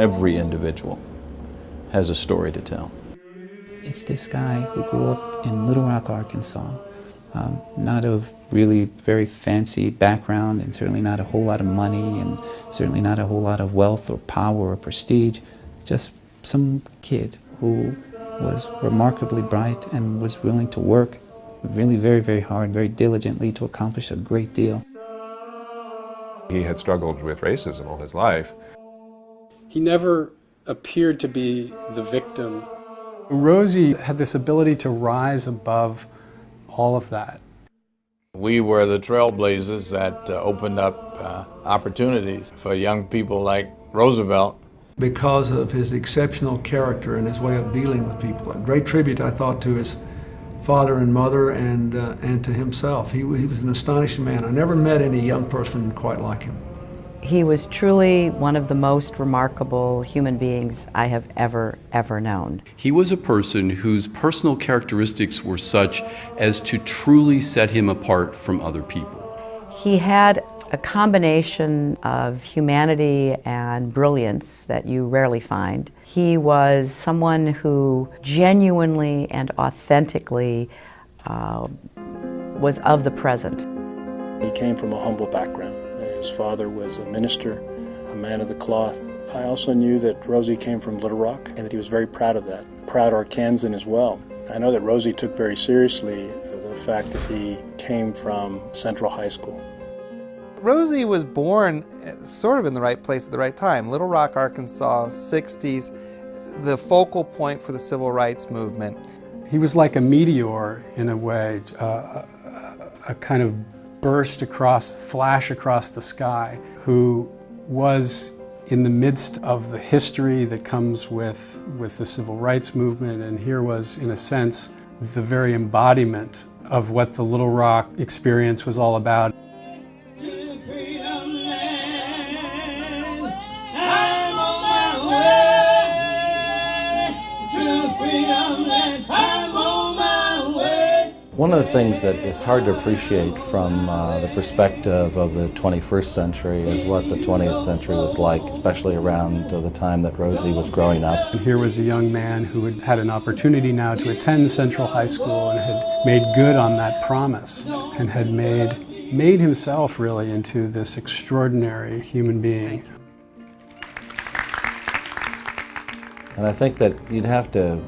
Every individual has a story to tell. It's this guy who grew up in Little Rock, Arkansas, not of really very fancy background, and certainly not a whole lot of money, and certainly not a whole lot of wealth or power or prestige. Just some kid who was remarkably bright and was willing to work really very, very hard, very diligently to accomplish a great deal. He had struggled with racism all his life. He never appeared to be the victim. Rosey had this ability to rise above all of that. We were the trailblazers that opened up opportunities for young people like Roosevelt. Because of his exceptional character and his way of dealing with people. A great tribute, I thought, to his father and mother and to himself. He was an astonishing man. I never met any young person quite like him. He was truly one of the most remarkable human beings I have ever known. He was a person whose personal characteristics were such as to truly set him apart from other people. He had a combination of humanity and brilliance that you rarely find. He was someone who genuinely and authentically was of the present. He came from a humble background. His father was a minister, a man of the cloth. I also knew that Rosey came from Little Rock and that he was very proud of that, proud Arkansan as well. I know that Rosey took very seriously the fact that he came from Central High School. Rosey was born sort of in the right place at the right time. Little Rock, Arkansas, 60s, the focal point for the civil rights movement. He was like a meteor in a way, a kind of flash across the sky, who was in the midst of the history that comes with the civil rights movement, and here was, in a sense, the very embodiment of what the Little Rock experience was all about. One of the things that is hard to appreciate from the perspective of the 21st century is what the 20th century was like, especially around the time that Rosey was growing up. And here was a young man who had an opportunity now to attend Central High School and had made good on that promise and had made himself really into this extraordinary human being. And I think that you'd have to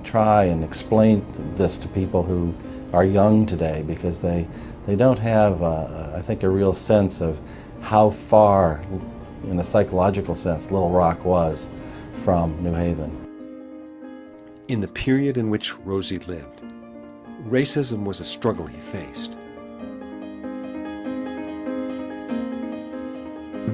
try and explain this to people who are young today, because they don't have, I think, a real sense of how far, in a psychological sense, Little Rock was from New Haven. In the period in which Rosey lived, racism was a struggle he faced.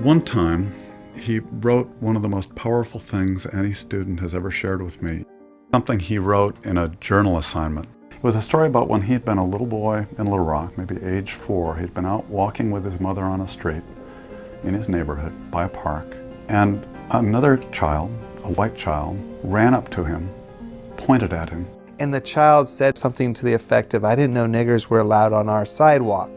One time, he wrote one of the most powerful things any student has ever shared with me. Something he wrote in a journal assignment. It was a story about when he'd been a little boy in Little Rock, maybe age 4. He'd been out walking with his mother on a street in his neighborhood by a park, and another child, a white child, ran up to him, pointed at him. And the child said something to the effect of, "I didn't know niggers were allowed on our sidewalk."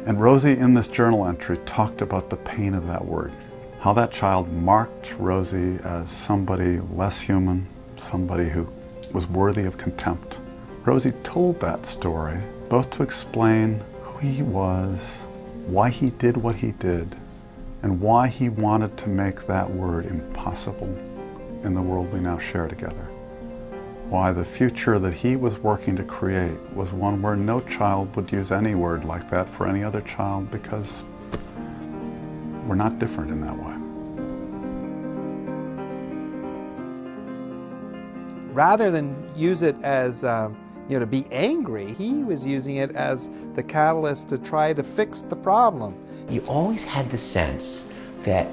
And Rosey, in this journal entry, talked about the pain of that word, how that child marked Rosey as somebody less human, somebody who was worthy of contempt. Rosey told that story both to explain who he was, why he did what he did, and why he wanted to make that word impossible in the world we now share together. Why the future that he was working to create was one where no child would use any word like that for any other child, because we're not different in that way. Rather than use it as to be angry, he was using it as the catalyst to try to fix the problem. You always had the sense that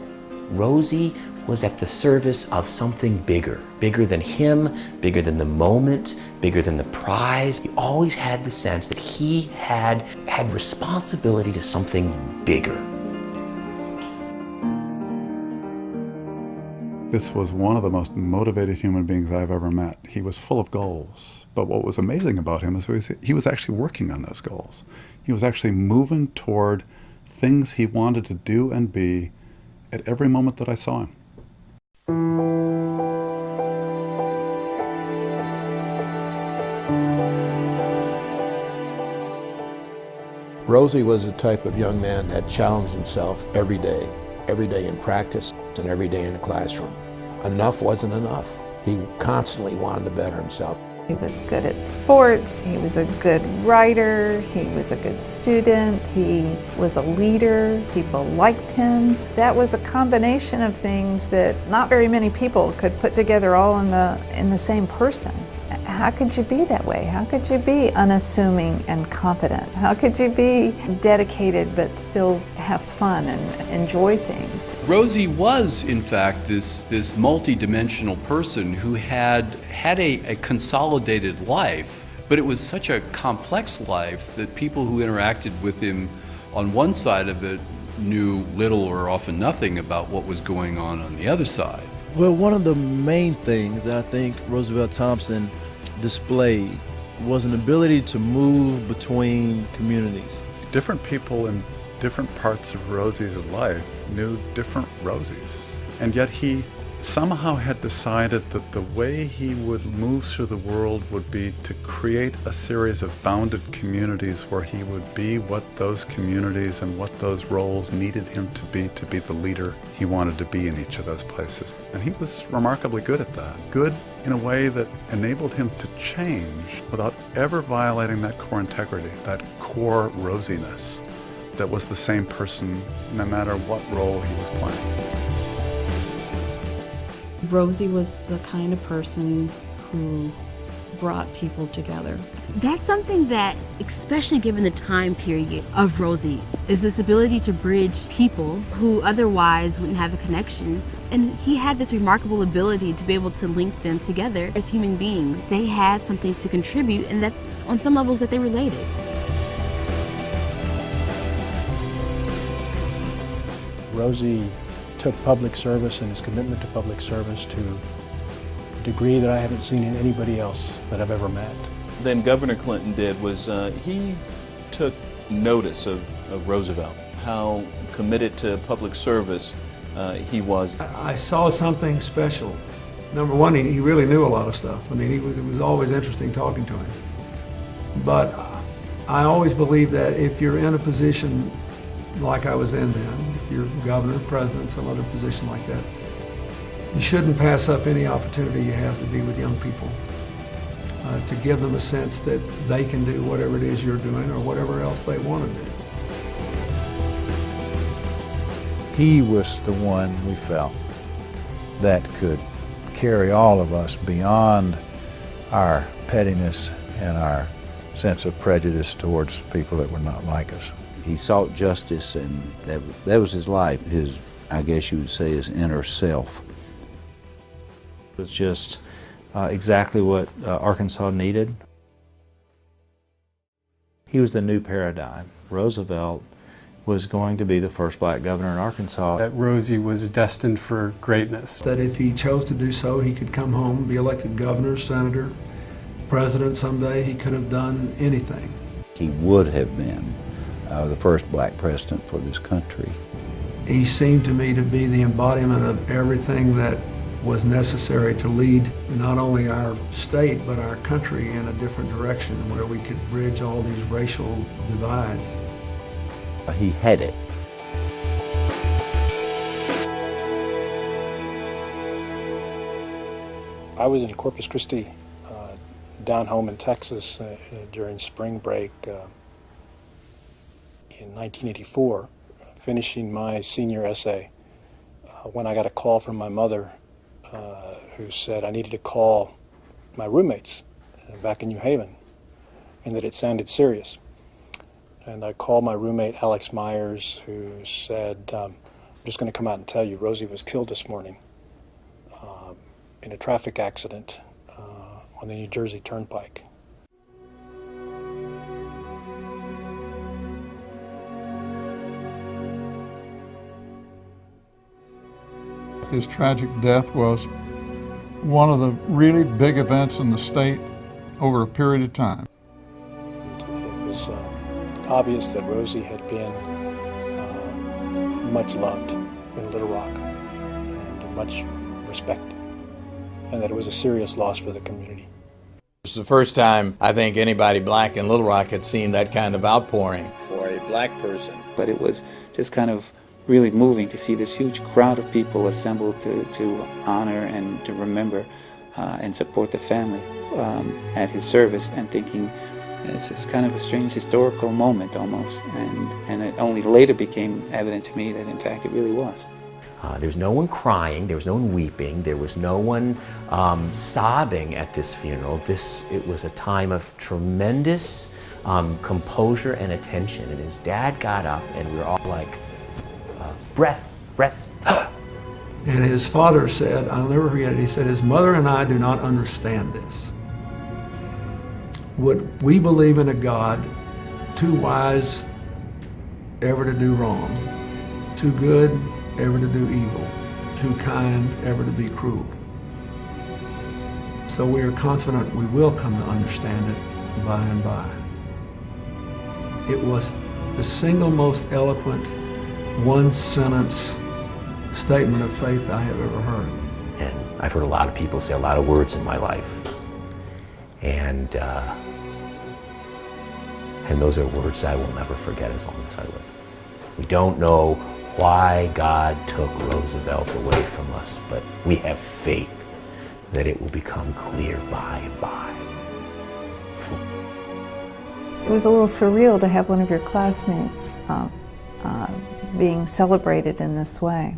Rosey was at the service of something bigger than him, bigger than the moment, bigger than the prize. You always had the sense that he had responsibility to something bigger. This was one of the most motivated human beings I've ever met. He was full of goals, but what was amazing about him is he was actually working on those goals. He was actually moving toward things he wanted to do and be at every moment that I saw him. Rosey was the type of young man that challenged himself every day in practice and every day in the classroom. Enough wasn't enough. He constantly wanted to better himself. He was good at sports, he was a good writer, he was a good student, he was a leader, people liked him. That was a combination of things that not very many people could put together all in the same person. How could you be that way? How could you be unassuming and confident? How could you be dedicated but still have fun and enjoy things? Rosey was, in fact, this multi-dimensional person who had a consolidated life, but it was such a complex life that people who interacted with him on one side of it knew little or often nothing about what was going on the other side. Well, one of the main things that I think Roosevelt Thompson displayed was an ability to move between communities. Different people in different parts of Rosey's life knew different Roseys. And yet he somehow had decided that the way he would move through the world would be to create a series of bounded communities where he would be what those communities and what those roles needed him to be the leader he wanted to be in each of those places. And he was remarkably good at that. Good in a way that enabled him to change without ever violating that core integrity, that core Rosiness that was the same person no matter what role he was playing. Rosey was the kind of person who brought people together. That's something that, especially given the time period of Rosey, is this ability to bridge people who otherwise wouldn't have a connection. And he had this remarkable ability to be able to link them together as human beings. They had something to contribute, and that on some levels that they related. Rosey took public service and his commitment to public service to a degree that I haven't seen in anybody else that I've ever met. Then Governor Clinton did was he took notice of Roosevelt, how committed to public service he was. I saw something special. Number one, he really knew a lot of stuff. I mean, it was always interesting talking to him. But I always believe that if you're in a position like I was in then, if you're governor, president, some other position like that, you shouldn't pass up any opportunity you have to be with young people, to give them a sense that they can do whatever it is you're doing or whatever else they want to do. He was the one we felt that could carry all of us beyond our pettiness and our sense of prejudice towards people that were not like us. He sought justice, and that was his life, his, I guess you would say, his inner self. It was just exactly what Arkansas needed. He was the new paradigm. Roosevelt was going to be the first black governor in Arkansas. That Rosey was destined for greatness. That if he chose to do so, he could come home, be elected governor, senator, president someday. He could have done anything. He would have been the first black president for this country. He seemed to me to be the embodiment of everything that was necessary to lead not only our state but our country in a different direction where we could bridge all these racial divides. He had it. I was in Corpus Christi, down home in Texas during spring break in 1984, finishing my senior essay, when I got a call from my mother who said I needed to call my roommates back in New Haven and that it sounded serious. And I called my roommate Alex Myers, who said, I'm just going to come out and tell you Rosey was killed this morning in a traffic accident on the New Jersey Turnpike. His tragic death was one of the really big events in the state over a period of time. It was obvious that Rosey had been much loved in Little Rock and much respect, and that it was a serious loss for the community. It's the first time I think anybody black in Little Rock had seen that kind of outpouring for a black person. But it was just kind of really moving to see this huge crowd of people assembled to honor and to remember and support the family at his service, and thinking it's just kind of a strange historical moment almost, and it only later became evident to me that in fact it really was. There was no one crying, there was no one weeping, there was no one sobbing at this funeral. It was a time of tremendous composure and attention, and his dad got up and we were all like, breath. And his father said, I'll never forget it, he said, his mother and I do not understand this. Would we believe in a God too wise ever to do wrong, too good ever to do evil, too kind ever to be cruel? So we are confident we will come to understand it by and by. It was the single most eloquent one-sentence statement of faith I have ever heard. And I've heard a lot of people say a lot of words in my life. And those are words I will never forget as long as I live. We don't know why God took Roosevelt away from us, but we have faith that it will become clear by and by. It was a little surreal to have one of your classmates being celebrated in this way.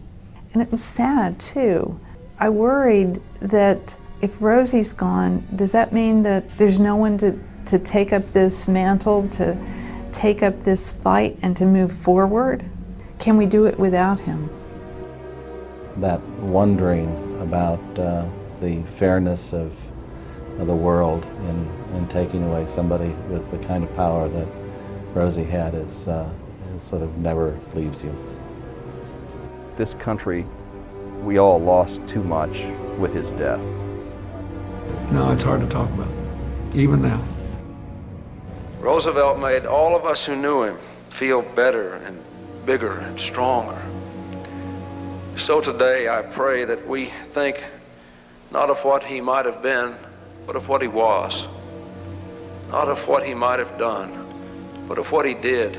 And it was sad too. I worried that if Rosie's gone, does that mean that there's no one to take up this mantle, to take up this fight and to move forward? Can we do it without him? That wondering about the fairness of the world in taking away somebody with the kind of power that Rosey had is sort of never leaves you. This country, we all lost too much with his death. No, it's hard to talk about, even now. Roosevelt made all of us who knew him feel better and bigger and stronger. So today I pray that we think not of what he might have been, but of what he was. Not of what he might have done, but of what he did.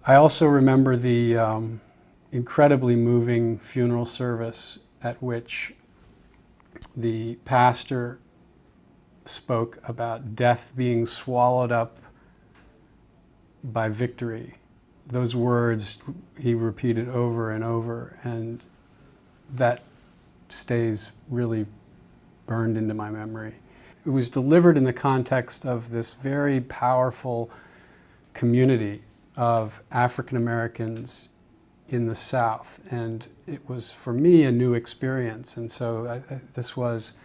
I also remember the incredibly moving funeral service at which the pastor spoke about death being swallowed up by victory. Those words he repeated over and over, and that stays really burned into my memory. It was delivered in the context of this very powerful community of African Americans in the South, and it was for me a new experience, and so this was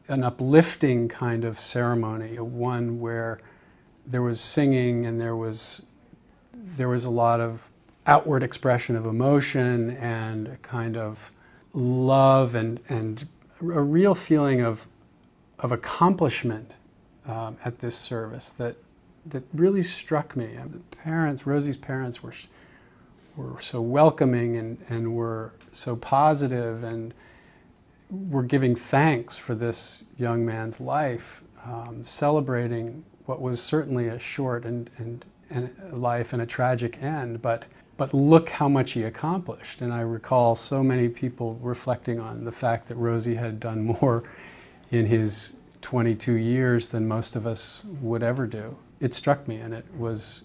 an uplifting kind of ceremony, one where there was singing and there was a lot of outward expression of emotion and a kind of love and a real feeling of accomplishment at this service that really struck me. The parents, Rosie's parents, were so welcoming and were so positive and were giving thanks for this young man's life, celebrating what was certainly a short and life and a tragic end, but look how much he accomplished. And I recall so many people reflecting on the fact that Rosey had done more in his 22 years than most of us would ever do. It struck me, and it was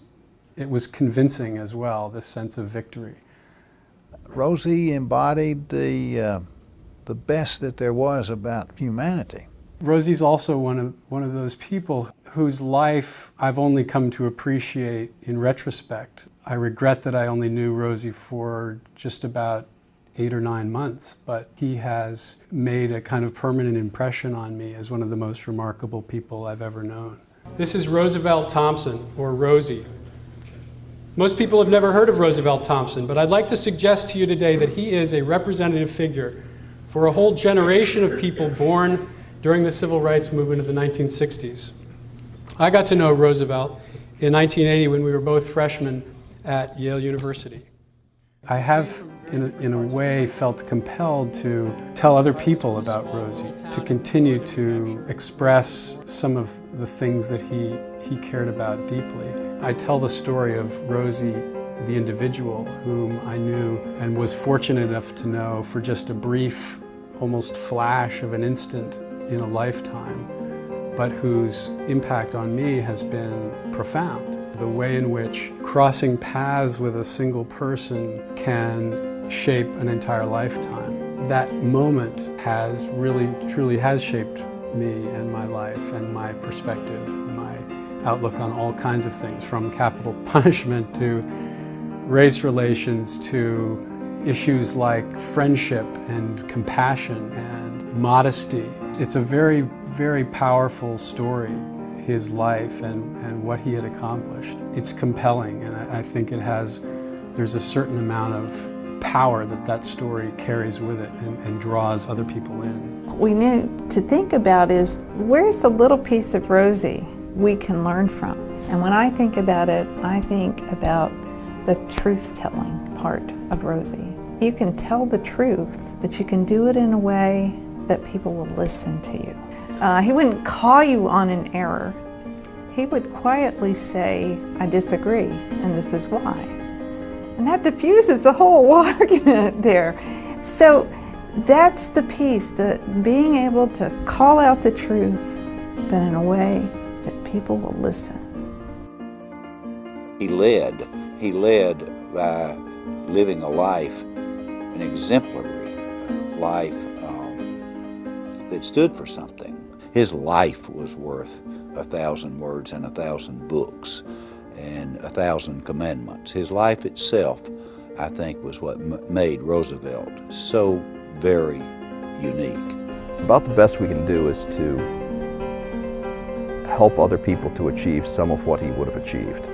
convincing as well, this sense of victory. Rosey embodied the best that there was about humanity. Rosey's also one of those people whose life I've only come to appreciate in retrospect. I regret that I only knew Rosey for just about 8 or 9 months, but he has made a kind of permanent impression on me as one of the most remarkable people I've ever known. This is Roosevelt Thompson, or Rosey. Most people have never heard of Roosevelt Thompson, but I'd like to suggest to you today that he is a representative figure for a whole generation of people born during the civil rights movement of the 1960s. I got to know Roosevelt in 1980 when we were both freshmen at Yale University. I have, in a way, felt compelled to tell other people about Rosey, to continue to express some of the things that he cared about deeply. I tell the story of Rosey, the individual whom I knew and was fortunate enough to know for just a brief, almost flash of an instant in a lifetime, but whose impact on me has been profound. The way in which crossing paths with a single person can shape an entire lifetime. That moment has really, truly has shaped me and my life and my perspective and my outlook on all kinds of things, from capital punishment to race relations to issues like friendship and compassion and modesty. It's a very, very powerful story, his life and what he had accomplished. It's compelling, and I think there's a certain amount of power that story carries with it and draws other people in. What we need to think about is, where's the little piece of Rosey we can learn from? And when I think about it, I think about the truth-telling part of Rosey. You can tell the truth, but you can do it in a way that people will listen to you. He wouldn't call you on an error. He would quietly say, I disagree, and this is why. And that diffuses the whole argument there. So that's the piece, that being able to call out the truth, but in a way that people will listen. He led by living a life, an exemplary life that stood for something. His life was worth 1,000 words and 1,000 books and 1,000 commandments. His life itself, I think, was what made Roosevelt so very unique. About the best we can do is to help other people to achieve some of what he would have achieved.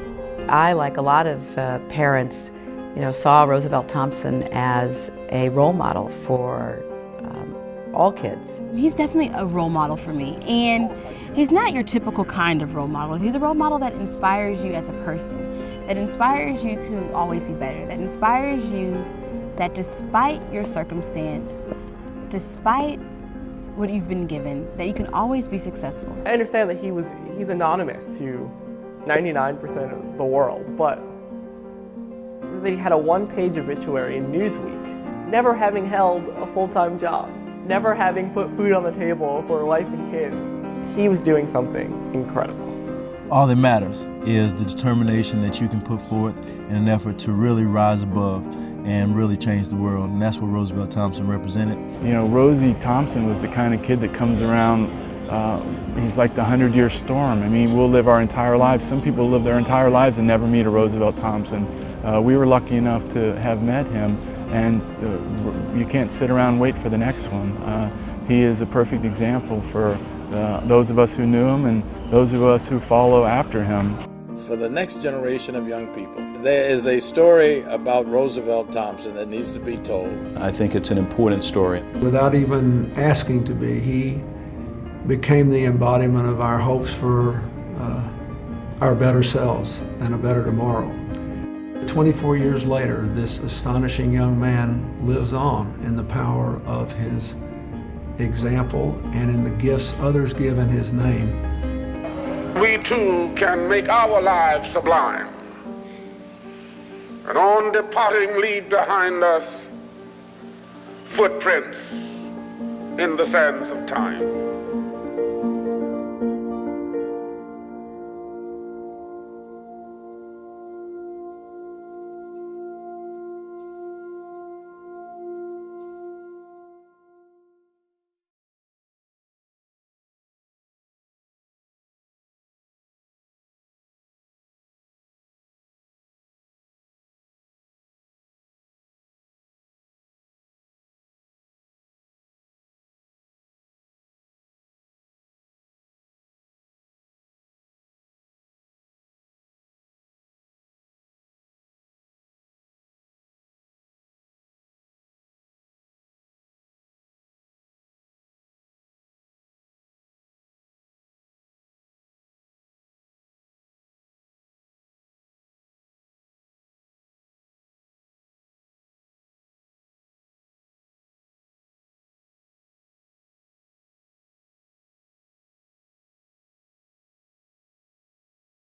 I, like a lot of parents, saw Roosevelt Thompson as a role model for all kids. He's definitely a role model for me, and he's not your typical kind of role model. He's a role model that inspires you as a person, that inspires you to always be better, that inspires you that despite your circumstance, despite what you've been given, that you can always be successful. I understand that he's anonymous to 99% of the world, but that he had a one-page obituary in Newsweek, never having held a full-time job, never having put food on the table for wife and kids. He was doing something incredible. All that matters is the determination that you can put forth in an effort to really rise above and really change the world, and that's what Roosevelt Thompson represented. Rosey Thompson was the kind of kid that comes around, he's like the 100-year storm. I mean, we'll live our entire lives. Some people live their entire lives and never meet a Roosevelt Thompson. We were lucky enough to have met him, and you can't sit around and wait for the next one. He is a perfect example for those of us who knew him and those of us who follow after him. For the next generation of young people, there is a story about Roosevelt Thompson that needs to be told. I think it's an important story. Without even asking to be, he became the embodiment of our hopes for our better selves and a better tomorrow. 24 years later, this astonishing young man lives on in the power of his example and in the gifts others give in his name. We too can make our lives sublime, and on departing leave behind us footprints in the sands of time.